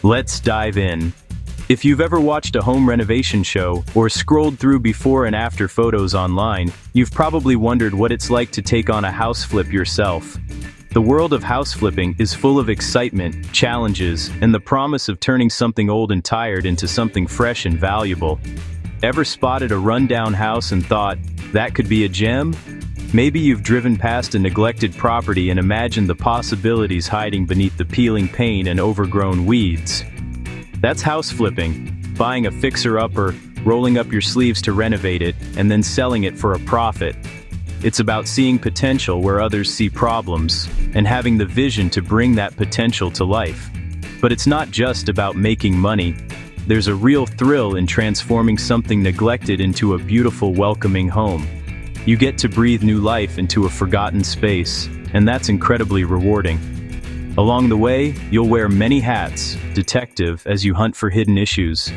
Let's dive in. If you've ever watched a home renovation show or scrolled through before and after photos online, you've probably wondered what it's like to take on a house flip yourself. The world of house flipping is full of excitement, challenges, and the promise of turning something old and tired into something fresh and valuable. Ever spotted a rundown house and thought, that could be a gem? Maybe you've driven past a neglected property and imagined the possibilities hiding beneath the peeling paint and overgrown weeds. That's house flipping, buying a fixer-upper, rolling up your sleeves to renovate it, and then selling it for a profit. It's about seeing potential where others see problems, and having the vision to bring that potential to life. But it's not just about making money. There's a real thrill in transforming something neglected into a beautiful, welcoming home. You get to breathe new life into a forgotten space, and that's incredibly rewarding. Along the way, you'll wear many hats: detective as you hunt for hidden issues,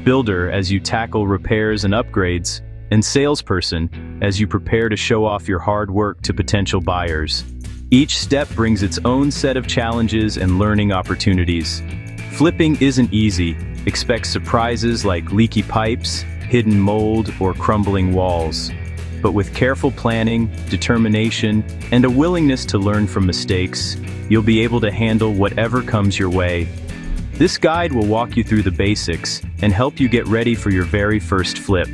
builder as you tackle repairs and upgrades, and salesperson as you prepare to show off your hard work to potential buyers. Each step brings its own set of challenges and learning opportunities. Flipping isn't easy. Expect surprises like leaky pipes, hidden mold, or crumbling walls. But with careful planning, determination, and a willingness to learn from mistakes, you'll be able to handle whatever comes your way. This guide will walk you through the basics and help you get ready for your very first flip.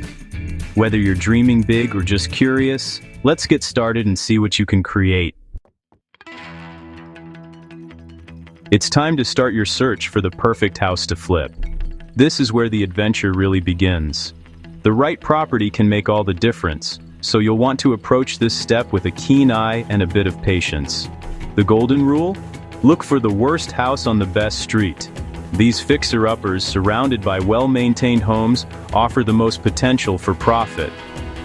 Whether you're dreaming big or just curious, let's get started and see what you can create. It's time to start your search for the perfect house to flip. This is where the adventure really begins. The right property can make all the difference, so you'll want to approach this step with a keen eye and a bit of patience. The golden rule? Look for the worst house on the best street. These fixer-uppers, surrounded by well-maintained homes, offer the most potential for profit.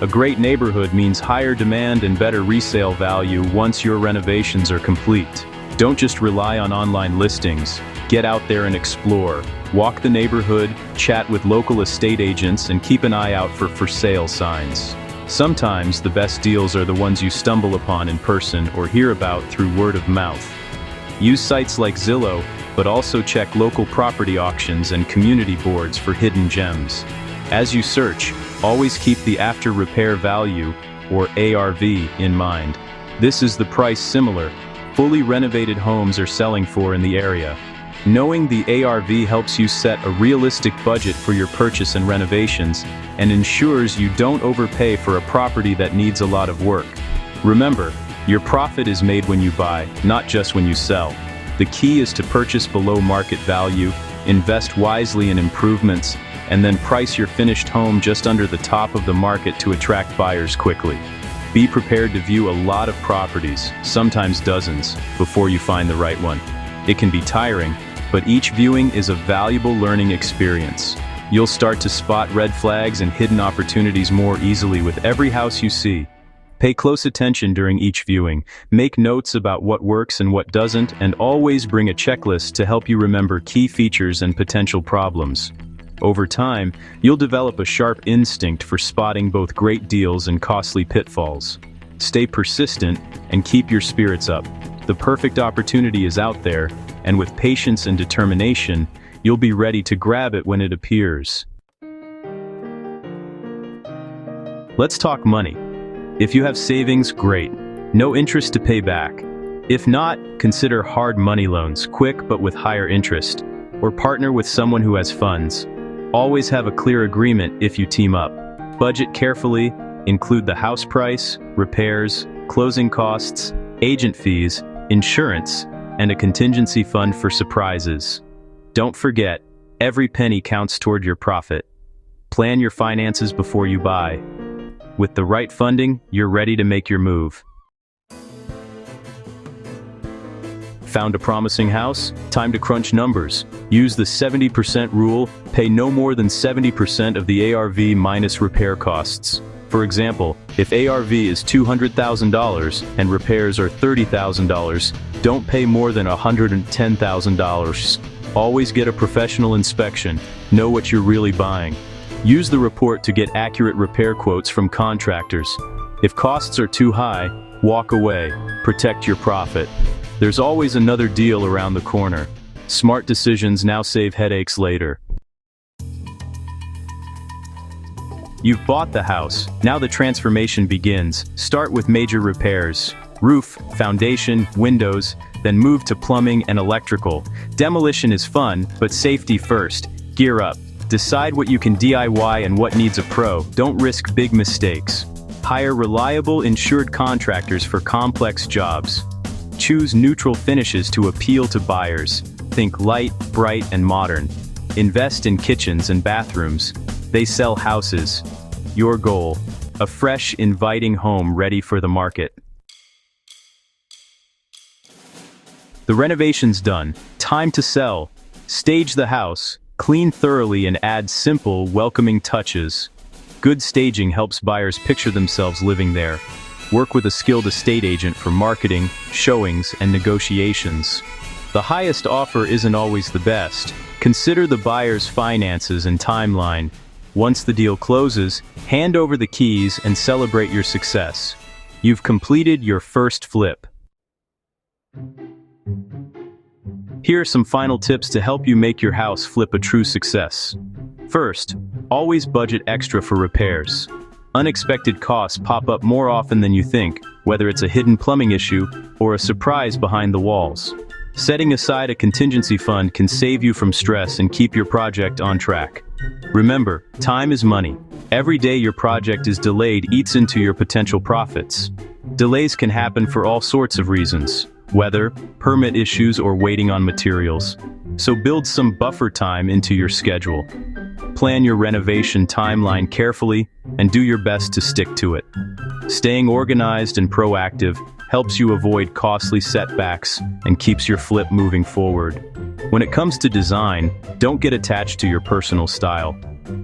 A great neighborhood means higher demand and better resale value once your renovations are complete. Don't just rely on online listings. Get out there and explore. Walk the neighborhood, chat with local estate agents, and keep an eye out for for-sale signs. Sometimes the best deals are the ones you stumble upon in person or hear about through word of mouth. Use sites like Zillow, but also check local property auctions and community boards for hidden gems. As you search, always keep the after repair value, or ARV, in mind. This is the price similar, fully renovated homes are selling for in the area. Knowing the ARV helps you set a realistic budget for your purchase and renovations, and ensures you don't overpay for a property that needs a lot of work. Remember, your profit is made when you buy, not just when you sell. The key is to purchase below market value, invest wisely in improvements, and then price your finished home just under the top of the market to attract buyers quickly. Be prepared to view a lot of properties, sometimes dozens, before you find the right one. It can be tiring, but each viewing is a valuable learning experience. You'll start to spot red flags and hidden opportunities more easily with every house you see. Pay close attention during each viewing, make notes about what works and what doesn't, and always bring a checklist to help you remember key features and potential problems. Over time, you'll develop a sharp instinct for spotting both great deals and costly pitfalls. Stay persistent and keep your spirits up. The perfect opportunity is out there, and with patience and determination, you'll be ready to grab it when it appears. Let's talk money. If you have savings, great. No interest to pay back. If not, consider hard money loans, quick but with higher interest, or partner with someone who has funds. Always have a clear agreement if you team up. Budget carefully, include the house price, repairs, closing costs, agent fees, insurance, and a contingency fund for surprises. Don't forget, every penny counts toward your profit. Plan your finances before you buy. With the right funding, you're ready to make your move. Found a promising house? Time to crunch numbers. Use the 70% rule, pay no more than 70% of the ARV minus repair costs. For example, if ARV is $200,000 and repairs are $30,000, don't pay more than $110,000. Always get a professional inspection. Know what you're really buying. Use the report to get accurate repair quotes from contractors. If costs are too high, walk away. Protect your profit. There's always another deal around the corner. Smart decisions now save headaches later. You've bought the house, now the transformation begins. Start with major repairs. Roof, foundation, windows, then move to plumbing and electrical. Demolition is fun, but safety first. Gear up. Decide what you can DIY and what needs a pro. Don't risk big mistakes. Hire reliable, insured contractors for complex jobs. Choose neutral finishes to appeal to buyers. Think light, bright, and modern. Invest in kitchens and bathrooms. They sell houses. Your goal: a fresh, inviting home ready for the market. The renovation's done. Time to sell. Stage the house, clean thoroughly, and add simple, welcoming touches. Good staging helps buyers picture themselves living there. Work with a skilled estate agent for marketing, showings, and negotiations. The highest offer isn't always the best. Consider the buyer's finances and timeline. Once the deal closes, hand over the keys and celebrate your success. You've completed your first flip. Here are some final tips to help you make your house flip a true success. First, always budget extra for repairs. Unexpected costs pop up more often than you think, whether it's a hidden plumbing issue or a surprise behind the walls. Setting aside a contingency fund can save you from stress and keep your project on track. Remember, time is money. Every day your project is delayed eats into your potential profits. Delays can happen for all sorts of reasons: weather, permit issues, or waiting on materials. So build some buffer time into your schedule. Plan your renovation timeline carefully and do your best to stick to it. Staying organized and proactive helps you avoid costly setbacks and keeps your flip moving forward. When it comes to design, don't get attached to your personal style.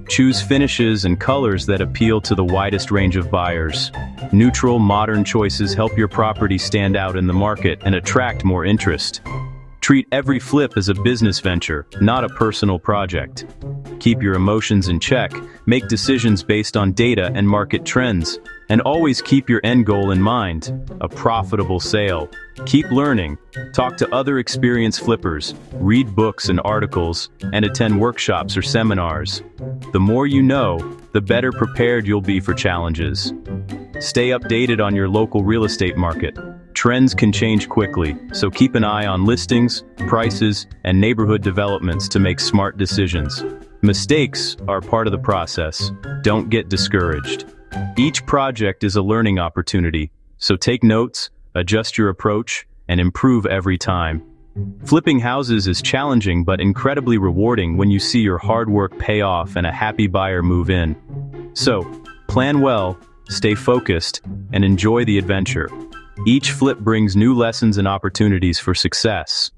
Choose finishes and colors that appeal to the widest range of buyers. Neutral, modern choices help your property stand out in the market and attract more interest. Treat every flip as a business venture, not a personal project. Keep your emotions in check, make decisions based on data and market trends, and always keep your end goal in mind: a profitable sale. Keep learning, talk to other experienced flippers, read books and articles, and attend workshops or seminars. The more you know, the better prepared you'll be for challenges. Stay updated on your local real estate market. Trends can change quickly, so keep an eye on listings, prices, and neighborhood developments to make smart decisions. Mistakes are part of the process. Don't get discouraged. Each project is a learning opportunity, so take notes, adjust your approach, and improve every time. Flipping houses is challenging but incredibly rewarding when you see your hard work pay off and a happy buyer move in. So, plan well, stay focused, and enjoy the adventure. Each flip brings new lessons and opportunities for success.